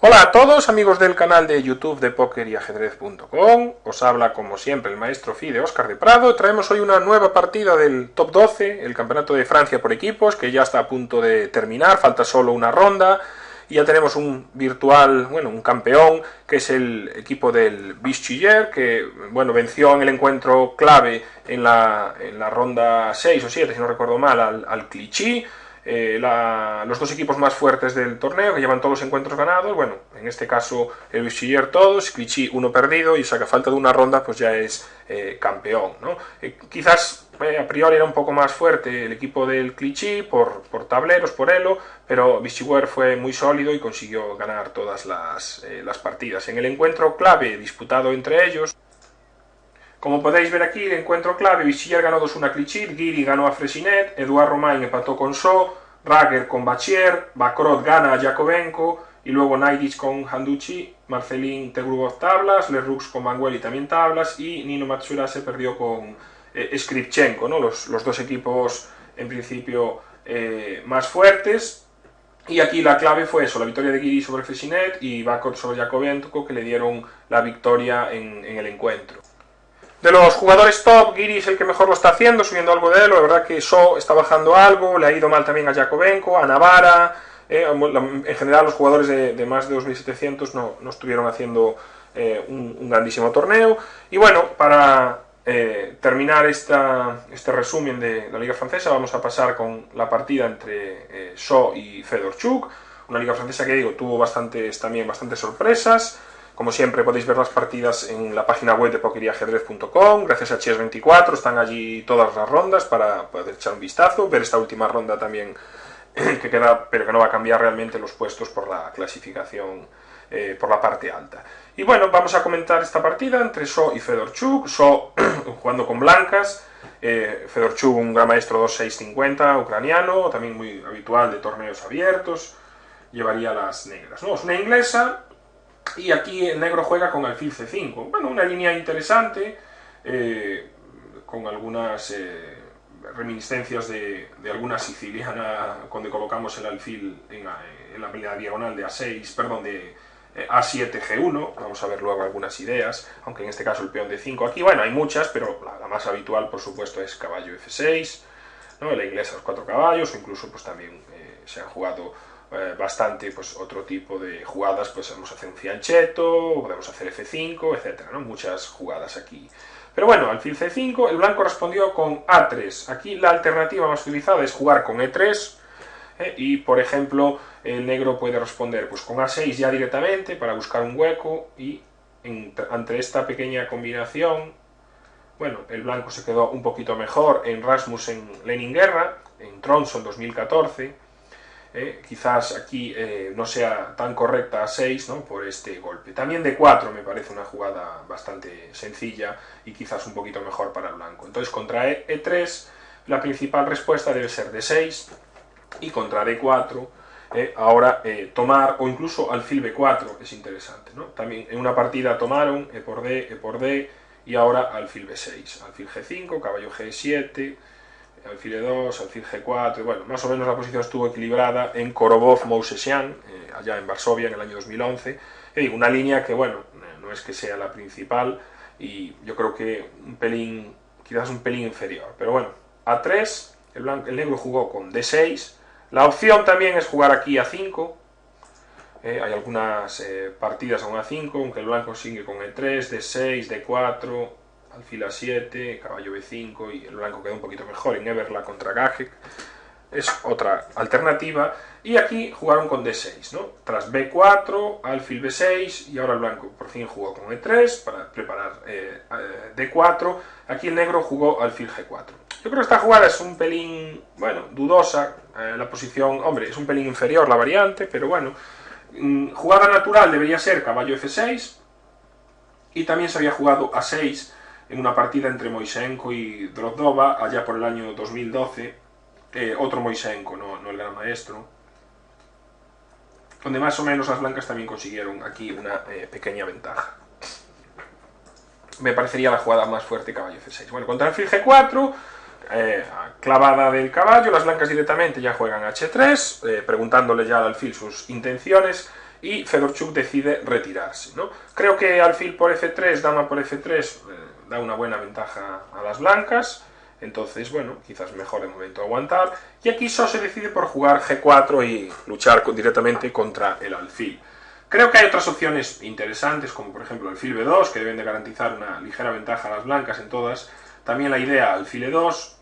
Hola a todos, amigos del canal de YouTube de PokerYajedrez.com. Os habla como siempre el maestro Fi de Óscar de Prado. Traemos hoy una nueva partida del Top 12, el Campeonato de Francia por equipos, que ya está a punto de terminar, falta solo una ronda. Y ya tenemos un virtual, un campeón, que es el equipo del Bischiller, que venció en el encuentro clave en la ronda 6 o 7, si no recuerdo mal, al Clichy. Los dos equipos más fuertes del torneo, que llevan todos los encuentros ganados. En este caso el Bischiller todos, Clichy uno perdido, y a falta de una ronda pues ya es campeón, ¿no? Quizás a priori era un poco más fuerte el equipo del Clichy por tableros, por elo, pero Bischiller fue muy sólido y consiguió ganar todas las partidas. En el encuentro clave disputado entre ellos, como podéis ver aquí, el encuentro clave, Bischiller ganó 2-1 a Clichy, Guiri ganó a Fresinet, Eduard Romain empató con So, Rager con Bachier, Bakrot gana a Yakovenko, y luego Naidic con Handucci, Marcelin Tegrubov tablas, Lerux con Mangueli también tablas, y Nino Matsura se perdió con Skripchenko, ¿no? Los dos equipos en principio más fuertes. Y aquí la clave fue eso, la victoria de Guiri sobre Fresinet y Bakrot sobre Yakovenko, que le dieron la victoria en el encuentro. De los jugadores top, Guiri es el que mejor lo está haciendo, subiendo algo de él. La verdad que So está bajando algo, le ha ido mal también a Yakovenko, a Navarra. En general los jugadores de más de 2.700 no estuvieron haciendo un grandísimo torneo. Y para terminar este resumen de la Liga Francesa, vamos a pasar con la partida entre So y Fedorchuk. Una Liga Francesa que tuvo bastantes sorpresas. Como siempre podéis ver las partidas en la página web de PokerYajedrez.com. Gracias a Chess24 están allí todas las rondas para poder echar un vistazo, ver esta última ronda también que queda, pero que no va a cambiar realmente los puestos por la clasificación por la parte alta. Y vamos a comentar esta partida entre So y Fedorchuk. So jugando con blancas, Fedorchuk un gran maestro 2-6-50 ucraniano, también muy habitual de torneos abiertos, llevaría las negras, ¿no? Es una inglesa. Y aquí el negro juega con alfil C5. Una línea interesante, con algunas reminiscencias de alguna siciliana, cuando colocamos el alfil en la diagonal de A6, perdón, de A7 G1. Vamos a ver luego algunas ideas, aunque en este caso el peón de 5. Aquí, hay muchas, pero la más habitual, por supuesto, es caballo F6, ¿no? La inglesa, los 4 caballos, o incluso también se han jugado bastante otro tipo de jugadas, podemos hacer un fianchetto, podemos hacer F5, etcétera, ¿no? Muchas jugadas aquí. Pero alfil C5, el blanco respondió con A3. Aquí la alternativa más utilizada es jugar con E3, y por ejemplo el negro puede responder con A6 ya directamente para buscar un hueco, y ante esta pequeña combinación, el blanco se quedó un poquito mejor en Rasmussen Leninguerra, en Tromsø 2014. Quizás aquí no sea tan correcta a 6, ¿no? Por este golpe. También de 4 me parece una jugada bastante sencilla y quizás un poquito mejor para el blanco. Entonces contra E3 la principal respuesta debe ser D6, y contra D4 ahora tomar, o incluso alfil B4 es interesante, ¿no? También en una partida tomaron E por D, y ahora alfil B6, alfil G5, caballo G7, alfil E2, alfil G4, más o menos la posición estuvo equilibrada en Korobov-Mousesian, allá en Varsovia en el año 2011. Una línea que, no es que sea la principal, y yo creo que quizás un pelín inferior, pero A3, el negro jugó con D6, la opción también es jugar aquí A5, hay algunas partidas con A5, aunque el blanco sigue con E3, D6, D4, alfil A7, caballo B5, y el blanco queda un poquito mejor en Everla contra Gajek. Es otra alternativa. Y aquí jugaron con D6, ¿no? Tras B4, alfil B6, y ahora el blanco por fin jugó con E3 para preparar D4. Aquí el negro jugó alfil G4. Yo creo que esta jugada es un pelín, dudosa. La posición, es un pelín inferior la variante, pero jugada natural debería ser caballo F6, y también se había jugado A6 en una partida entre Moisenko y Drozdova, allá por el año 2012, otro Moisenko, no el gran maestro, donde más o menos las blancas también consiguieron aquí una pequeña ventaja. Me parecería la jugada más fuerte caballo F6. Contra alfil G4, clavada del caballo, las blancas directamente ya juegan H3, preguntándole ya al alfil sus intenciones, y Fedorchuk decide retirarse, ¿no? Creo que alfil por F3, dama por F3 da una buena ventaja a las blancas, entonces, bueno, quizás mejor de momento aguantar, y aquí So se decide por jugar G4 y luchar directamente contra el alfil. Creo que hay otras opciones interesantes, como por ejemplo alfil B2, que deben de garantizar una ligera ventaja a las blancas en todas, también la idea alfil E2,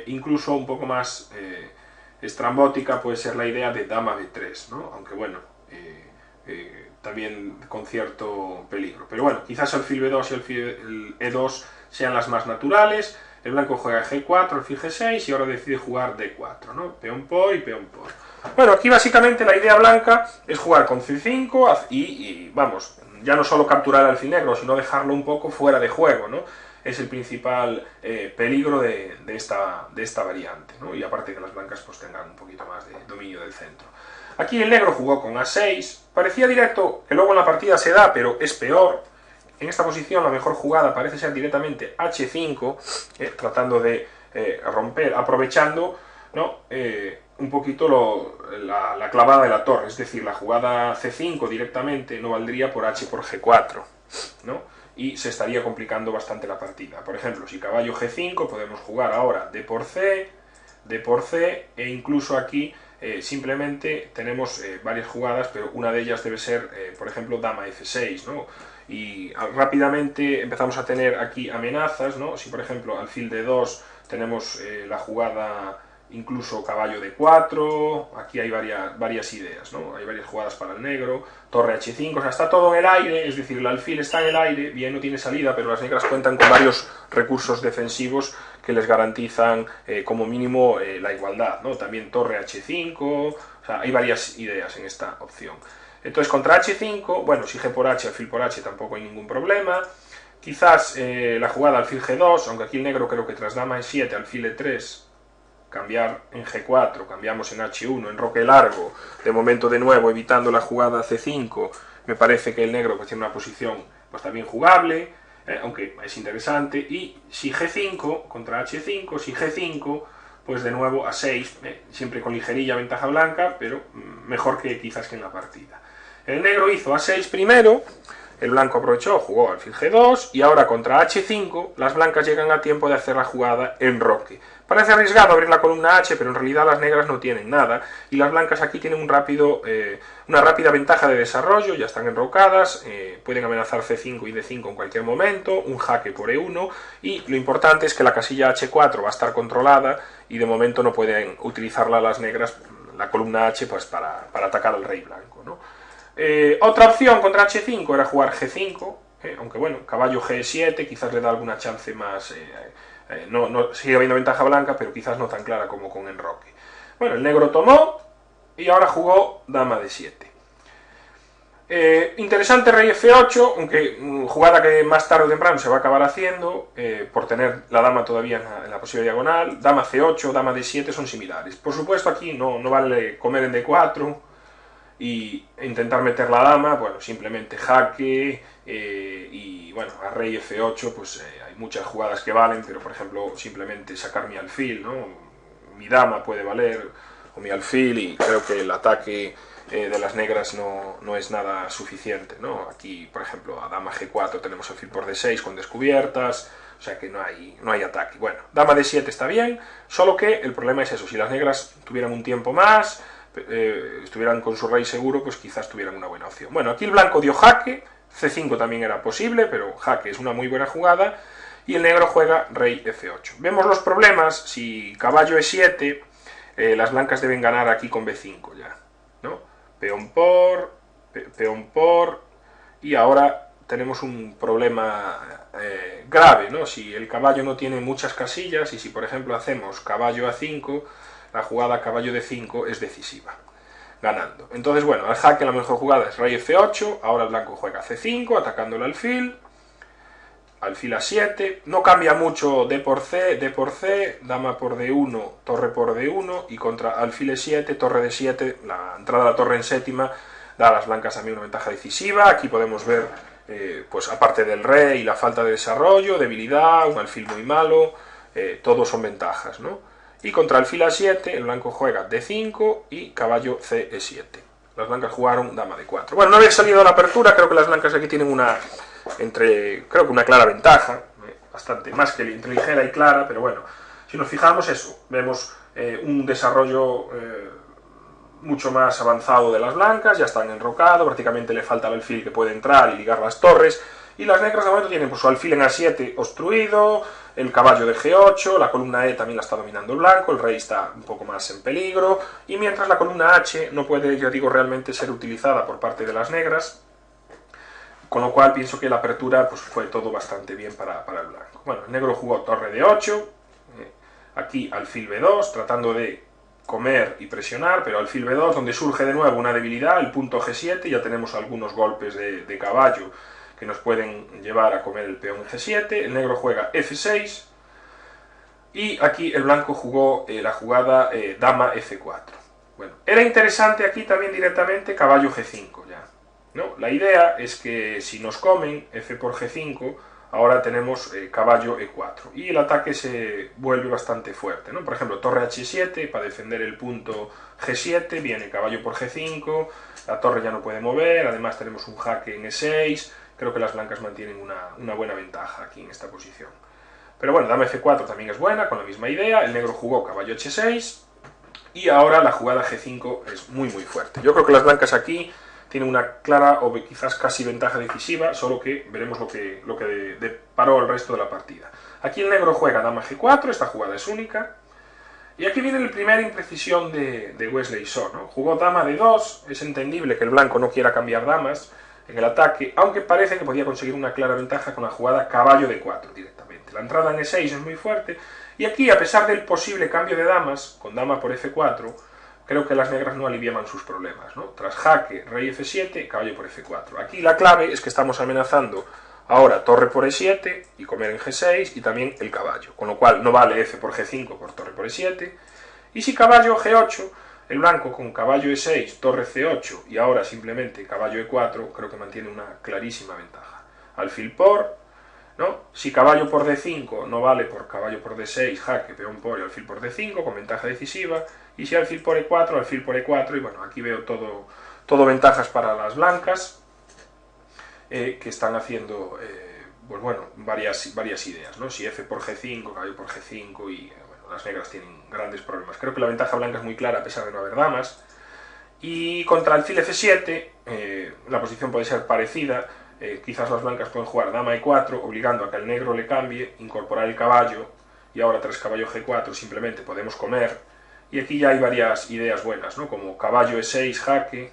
incluso un poco más estrambótica puede ser la idea de dama B3, ¿no? Aunque bueno, también con cierto peligro. Pero bueno, quizás alfil B2 y alfil E2 sean las más naturales. El blanco juega G4, alfil G6 y ahora decide jugar D4, ¿no? Peón por y peón por. Bueno, aquí básicamente la idea blanca es jugar con C5 y vamos, ya no solo capturar al alfil negro, sino dejarlo un poco fuera de juego, ¿no? Es el principal peligro de esta variante, ¿no? Y aparte que las blancas pues tengan un poquito más de dominio del centro. Aquí el negro jugó con A6, parecía directo que luego en la partida se da, pero es peor. En esta posición la mejor jugada parece ser directamente H5, tratando de romper, aprovechando, ¿no? Un poquito la clavada de la torre, es decir, la jugada C5 directamente no valdría por H por G4, ¿no? Y se estaría complicando bastante la partida. Por ejemplo, si caballo G5 podemos jugar ahora D por C, e incluso aquí simplemente tenemos varias jugadas, pero una de ellas debe ser, por ejemplo, dama F6, ¿no? Y rápidamente empezamos a tener aquí amenazas, ¿no? Si por ejemplo alfil D2 tenemos la jugada incluso caballo D4, aquí hay varias ideas, ¿no? Hay varias jugadas para el negro, torre H5, o sea, está todo en el aire, es decir, el alfil está en el aire, bien no tiene salida, pero las negras cuentan con varios recursos defensivos que les garantizan como mínimo la igualdad, ¿no? También torre H5, o sea, hay varias ideas en esta opción. Entonces contra H5, bueno, si G por H, alfil por H tampoco hay ningún problema. Quizás la jugada alfil G2, aunque aquí el negro creo que tras dama E7, alfil E3, cambiar en G4, cambiamos en H1, en roque largo, de momento de nuevo evitando la jugada C5, me parece que el negro pues tiene una posición pues también jugable, aunque es interesante, y si G5 contra H5, si G5, pues de nuevo A6, siempre con ligerilla ventaja blanca, pero mejor que quizás que en la partida. El negro hizo A6 primero, el blanco aprovechó, jugó alfil G2, y ahora contra H5 las blancas llegan a tiempo de hacer la jugada en roque. Parece arriesgado abrir la columna H, pero en realidad las negras no tienen nada, y las blancas aquí tienen una rápida ventaja de desarrollo, ya están enrocadas, pueden amenazar C5 y D5 en cualquier momento, un jaque por E1, y lo importante es que la casilla H4 va a estar controlada, y de momento no pueden utilizarla las negras, la columna H, pues para atacar al rey blanco, ¿no? Otra opción contra H5 era jugar G5, aunque bueno, caballo G7 quizás le da alguna chance más, no sigue habiendo ventaja blanca, pero quizás no tan clara como con enroque. Bueno, el negro tomó y ahora jugó dama D7. Interesante rey F8, aunque jugada que más tarde o temprano se va a acabar haciendo, por tener la dama todavía en la posible diagonal. Dama C8, dama D7 son similares. Por supuesto aquí no vale comer en D4 y intentar meter la dama, bueno, simplemente jaque y bueno, a rey F8 pues hay muchas jugadas que valen, pero por ejemplo simplemente sacar mi alfil, ¿no? Mi dama puede valer, o mi alfil, y creo que el ataque de las negras no es nada suficiente, ¿no? Aquí, por ejemplo, a dama G4 tenemos alfil por D6 con descubiertas, o sea que no hay ataque. Bueno, dama D7 está bien, solo que el problema es eso, si las negras tuvieran un tiempo más, estuvieran con su rey seguro, pues quizás tuvieran una buena opción. Bueno, aquí el blanco dio jaque, C5 también era posible, pero jaque es una muy buena jugada, y el negro juega rey F8. Vemos los problemas, si caballo E7, las blancas deben ganar aquí con B5 ya, ¿no? Peón por, y ahora tenemos un problema grave, ¿no? Si el caballo no tiene muchas casillas, y si por ejemplo hacemos caballo A5, la jugada caballo D5 es decisiva, ganando. Entonces, bueno, al jaque la mejor jugada es rey F8, ahora el blanco juega C5, atacando el alfil A7, no cambia mucho D por C, dama por D1, torre por D1, y contra alfil E7, torre D7, la entrada de la torre en séptima, da a las blancas también una ventaja decisiva. Aquí podemos ver, pues aparte del rey y la falta de desarrollo, debilidad, un alfil muy malo, todos son ventajas, ¿no? Y contra alfil A7, el blanco juega D5 y caballo CE7. Las blancas jugaron dama de 4. Bueno, no había salido la apertura, creo que las blancas aquí tienen creo que una clara ventaja, bastante más que entre ligera y clara, pero bueno, si nos fijamos eso, vemos un desarrollo mucho más avanzado de las blancas, ya están enrocados, prácticamente le falta el alfil que puede entrar y ligar las torres, y las negras de momento tienen pues, su alfil en A7 obstruido, el caballo de G8, la columna E también la está dominando el blanco, el rey está un poco más en peligro, y mientras la columna H no puede, ya digo, realmente ser utilizada por parte de las negras, con lo cual pienso que la apertura pues, fue todo bastante bien para el blanco. Bueno, el negro jugó torre de 8, aquí alfil B2, tratando de comer y presionar, pero alfil B2, donde surge de nuevo una debilidad, el punto G7, ya tenemos algunos golpes de caballo que nos pueden llevar a comer el peón en G7, el negro juega F6, y aquí el blanco jugó la jugada dama F4. Bueno, era interesante aquí también directamente caballo G5 ya, ¿no? La idea es que si nos comen F por G5, ahora tenemos caballo E4, y el ataque se vuelve bastante fuerte, ¿no? Por ejemplo, torre H7 para defender el punto G7, viene caballo por G5, la torre ya no puede mover, además tenemos un jaque en E6, creo que las blancas mantienen una buena ventaja aquí en esta posición. Pero bueno, dama F4 también es buena, con la misma idea, el negro jugó caballo H6, y ahora la jugada G5 es muy fuerte. Yo creo que las blancas aquí tienen una clara o quizás casi ventaja decisiva, solo que veremos lo que deparó el resto de la partida. Aquí el negro juega dama G4, esta jugada es única, y aquí viene la primera imprecisión de Wesley So, ¿no? Jugó dama D2, es entendible que el blanco no quiera cambiar damas en el ataque, aunque parece que podía conseguir una clara ventaja con la jugada caballo D4 directamente. La entrada en E6 es muy fuerte, y aquí, a pesar del posible cambio de damas, con dama por F4, creo que las negras no aliviaban sus problemas, ¿no? Tras jaque, rey F7, caballo por F4. Aquí la clave es que estamos amenazando ahora torre por E7 y comer en G6 y también el caballo, con lo cual no vale F por G5 por torre por E7. Y si caballo G8, el blanco con caballo E6, torre C8 y ahora simplemente caballo E4, creo que mantiene una clarísima ventaja. Alfil por, ¿no? Si caballo por D5 no vale por caballo por D6, jaque, peón por y alfil por D5, con ventaja decisiva. Y si alfil por E4, alfil por E4, y bueno, aquí veo todo ventajas para las blancas, que están haciendo, pues bueno, varias ideas, ¿no? Si F por G5, caballo por G5, y bueno, las negras tienen grandes problemas. Creo que la ventaja blanca es muy clara a pesar de no haber damas. Y contra alfil F7, la posición puede ser parecida, quizás las blancas pueden jugar dama E4, obligando a que el negro le cambie, incorporar el caballo, y ahora tras caballo G4 simplemente podemos comer. Y aquí ya hay varias ideas buenas, ¿no? Como caballo E6, jaque,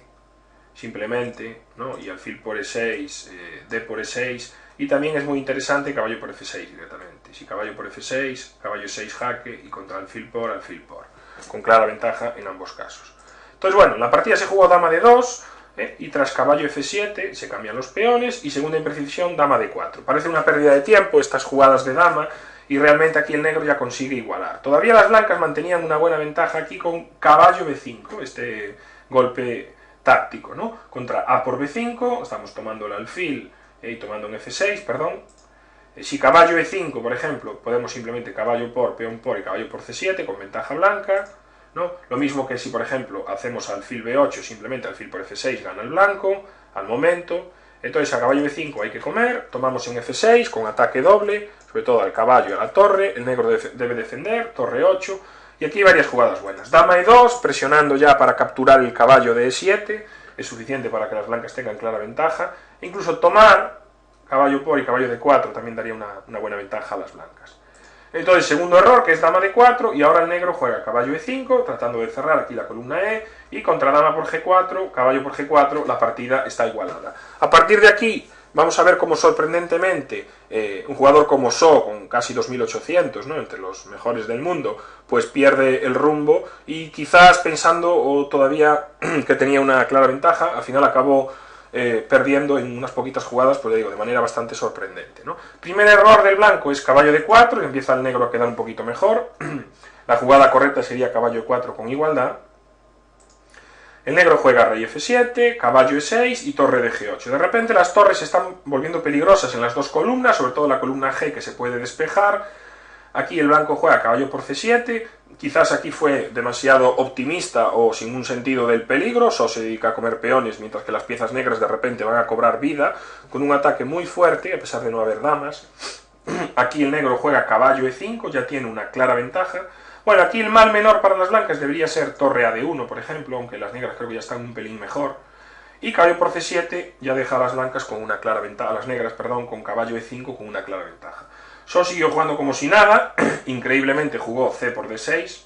simplemente, ¿no? Y alfil por E6, D por E6, y también es muy interesante caballo por F6 directamente. Si caballo por F6, caballo E6, jaque, y contra alfil por, con clara ventaja en ambos casos. Entonces, bueno, la partida se jugó dama D2, y tras caballo F7 se cambian los peones, y segunda imprecisión, dama D4. Parece una pérdida de tiempo estas jugadas de dama, y realmente aquí el negro ya consigue igualar. Todavía las blancas mantenían una buena ventaja aquí con caballo B5, este golpe táctico, ¿no? Contra A por B5, estamos tomando el alfil y tomando en F6, perdón. Si caballo E5, por ejemplo, podemos simplemente caballo por, peón por y caballo por C7 con ventaja blanca, ¿no? Lo mismo que si, por ejemplo, hacemos alfil B8, simplemente alfil por F6 gana el blanco, al momento. Entonces a caballo B5 hay que comer, tomamos en F6 con ataque doble, sobre todo al caballo y a la torre, el negro debe defender, torre 8, y aquí hay varias jugadas buenas. Dama E2, presionando ya para capturar el caballo de E7, es suficiente para que las blancas tengan clara ventaja, e incluso tomar caballo por y caballo D4 también daría una buena ventaja a las blancas. Entonces, segundo error, que es dama D4, y ahora el negro juega caballo E5, tratando de cerrar aquí la columna E, y contra dama por G4, caballo por G4, la partida está igualada. A partir de aquí, vamos a ver cómo sorprendentemente un jugador como So, con casi 2.800, ¿no?, entre los mejores del mundo, pues pierde el rumbo, y quizás pensando o todavía que tenía una clara ventaja, al final acabó perdiendo en unas poquitas jugadas, pues digo, de manera bastante sorprendente, ¿no? Primer error del blanco es caballo D4, y empieza el negro a quedar un poquito mejor. La jugada correcta sería caballo E4 con igualdad. El negro juega rey F7, caballo E6 y torre de G8. De repente las torres se están volviendo peligrosas en las dos columnas, sobre todo la columna G, que se puede despejar. Aquí el blanco juega caballo por c7, quizás aquí fue demasiado optimista o sin un sentido del peligro, So se dedica a comer peones mientras que las piezas negras de repente van a cobrar vida con un ataque muy fuerte a pesar de no haber damas. Aquí el negro juega caballo e5, ya tiene una clara ventaja. Bueno, aquí el mal menor para las blancas debería ser torre a d1, por ejemplo, aunque las negras creo que ya están un pelín mejor. Y caballo por c7 ya deja a las blancas con una clara ventaja, a las negras, perdón, con caballo e5 con una clara ventaja. So siguió jugando como si nada, increíblemente jugó c por d6.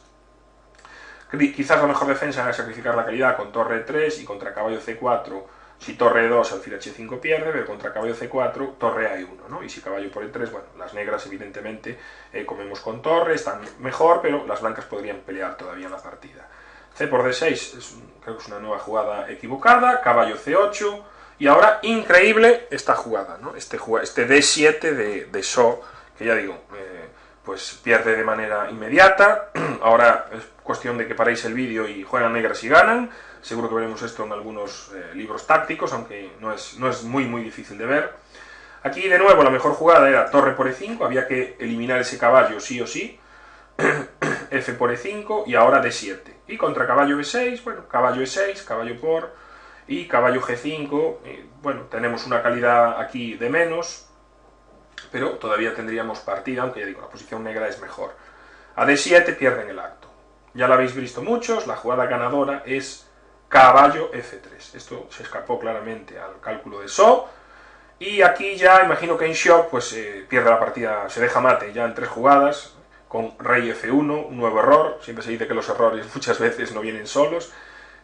Quizás la mejor defensa era sacrificar la calidad con torre e3 y contra caballo c4, si torre e2 alfil h5 pierde, pero contra caballo c4 torre a e1, ¿no? Y si caballo por e3, bueno, las negras evidentemente comemos con torre, están mejor, pero las blancas podrían pelear todavía en la partida. C por d6 creo que es una nueva jugada equivocada, caballo c8, y ahora increíble esta jugada, ¿no? Este d7 de So, que ya digo, pues pierde de manera inmediata. Ahora es cuestión de que paréis el vídeo y juegan negras y ganan. Seguro que veremos esto en algunos libros tácticos, aunque no es muy difícil de ver. Aquí de nuevo la mejor jugada era torre por e5, había que eliminar ese caballo sí o sí. F por e5 y ahora d7. Y contra caballo e6, bueno, caballo e6, caballo por y caballo g5. Bueno, tenemos una calidad aquí de menos, pero todavía tendríamos partida, aunque ya digo, la posición negra es mejor. A d7 pierden el acto. Ya lo habéis visto muchos, la jugada ganadora es caballo f3. Esto se escapó claramente al cálculo de So. Y aquí ya, imagino que en shock, pues pierde la partida, se deja mate ya en 3 jugadas, con rey f1, un nuevo error. Siempre se dice que los errores muchas veces no vienen solos.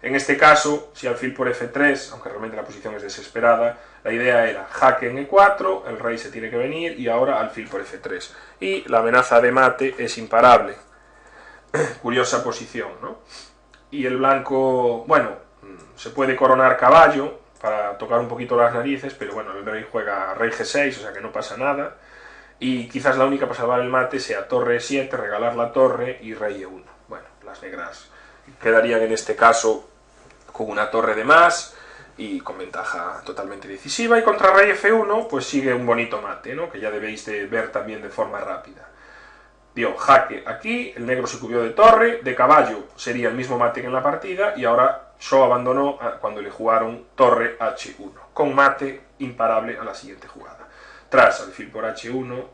En este caso, si alfil por f3, aunque realmente la posición es desesperada, la idea era jaque en e4, el rey se tiene que venir y ahora alfil por f3. Y la amenaza de mate es imparable. Curiosa posición, ¿no? Y el blanco, bueno, se puede coronar caballo para tocar un poquito las narices, pero bueno, el rey juega rey g6, o sea que no pasa nada. Y quizás la única para salvar el mate sea torre e7, regalar la torre y rey e1. Bueno, las negras quedarían en este caso con una torre de más y con ventaja totalmente decisiva. Y contra rey f1 pues sigue un bonito mate, ¿no? Que ya debéis de ver también de forma rápida. Dio jaque aquí, el negro se cubrió de torre, de caballo sería el mismo mate que en la partida y ahora So abandonó cuando le jugaron torre h1, con mate imparable a la siguiente jugada. Tras alfil por h1,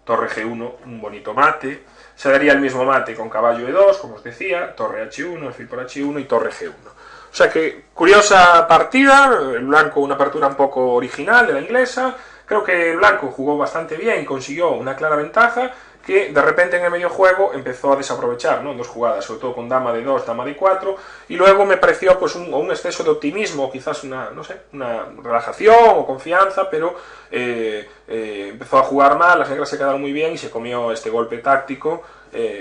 torre g1, un bonito mate. Se daría el mismo mate con caballo e2, como os decía, torre h1, alfil por h1 y torre g1. O sea que, curiosa partida, el blanco una apertura un poco original de la inglesa. Creo que el blanco jugó bastante bien, consiguió una clara ventaja, que de repente en el medio juego empezó a desaprovechar, ¿no? En 2 jugadas, sobre todo con dama de 2, dama de 4, y luego me pareció pues un exceso de optimismo, quizás una, no sé, una relajación o confianza, pero empezó a jugar mal, las negras se quedaron muy bien y se comió este golpe táctico,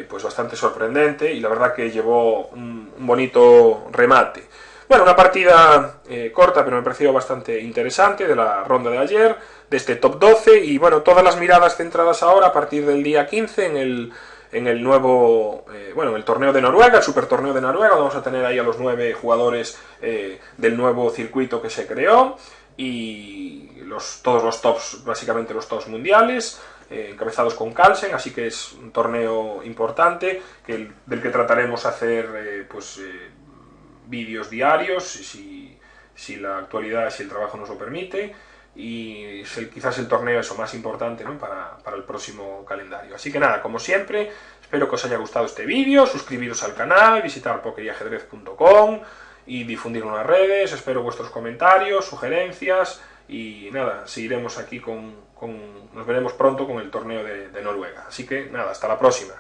pues bastante sorprendente, y la verdad que llevó un bonito remate. Bueno, una partida corta, pero me pareció bastante interesante, de la ronda de ayer, de este top 12, y bueno, todas las miradas centradas ahora a partir del día 15 en el nuevo, bueno, el torneo de Noruega, el super torneo de Noruega. Vamos a tener ahí a los 9 jugadores del nuevo circuito que se creó, y todos los tops, básicamente los tops mundiales, encabezados con Carlsen, así que es un torneo importante, del que trataremos hacer, vídeos diarios, si la actualidad, si el trabajo nos lo permite, y es quizás el torneo eso más importante, ¿no? para el próximo calendario. Así que nada, como siempre, espero que os haya gustado este vídeo, suscribiros al canal, visitar pokeriajedrez.com y difundirlo en las redes. Espero vuestros comentarios, sugerencias, y nada, seguiremos aquí nos veremos pronto con el torneo de Noruega. Así que nada, hasta la próxima.